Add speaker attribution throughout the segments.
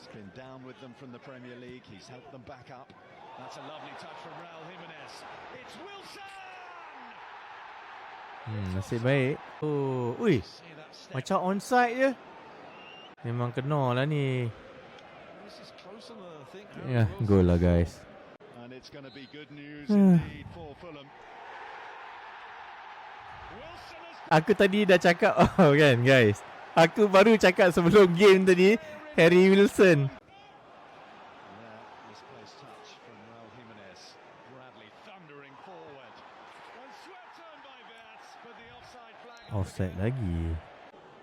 Speaker 1: He's been down with them from the Premier League. He's helped them back up. That's a lovely touch from Raul Jimenez. It's Wilson!
Speaker 2: Nasib baik. Oh, ui. Macam onside je. Memang kena lah ni. Ya, gol lah guys.
Speaker 1: And it's going to be good news indeed for Fulham.
Speaker 2: Aku tadi dah cakap kan guys. Aku baru cakap sebelum game tadi Harry Wilson. Offside lagi.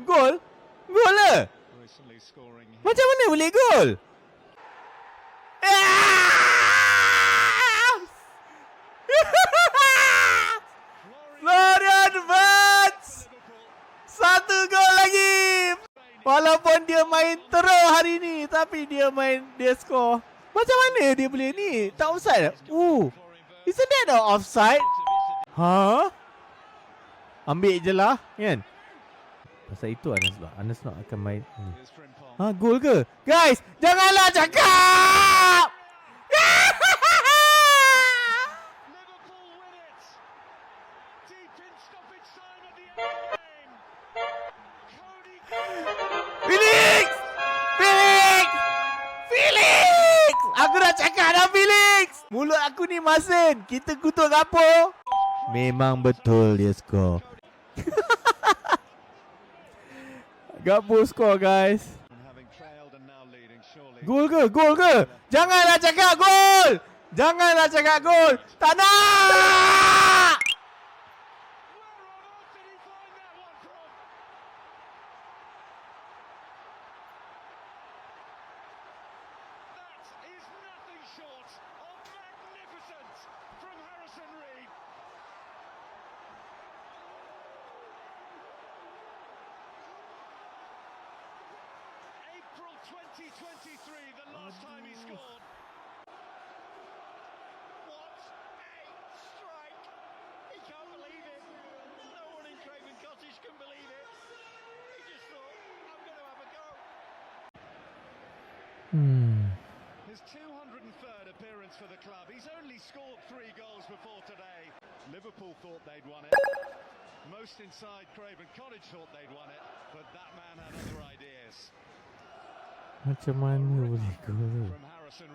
Speaker 2: Gol? Gol lah. Macam mana boleh gol? Florian Wirtz. Satu gol lagi. Walaupun dia main teruk hari ni, tapi dia skor. Macam mana dia boleh ni? Tak offside? Isn't that offside? Huh? Ambil je lah kan. Pasal itu Anas nak akan main ni. Gol ke? Guys, janganlah cakap. Felix! Aku dah cakap dah Felix. Mulut aku ni masin. Kita kutuk apa? Memang betul dia skor. Gakpo skor guys. Gol ke? Gol ke? Janganlah cakap gol. Janganlah cakap gol. Tak nak.
Speaker 1: April 2023, the last time he scored. What a strike! He can't believe it. No one in Craven Cottage can believe it. He just thought, I'm going to have a go. His 203rd appearance for the club. He's only scored 3 goals before today. Liverpool thought they'd won it. Most inside Craven Cottage thought they'd won it, but that man had other ideas.
Speaker 2: Macam mana boleh gol?
Speaker 1: From Harrison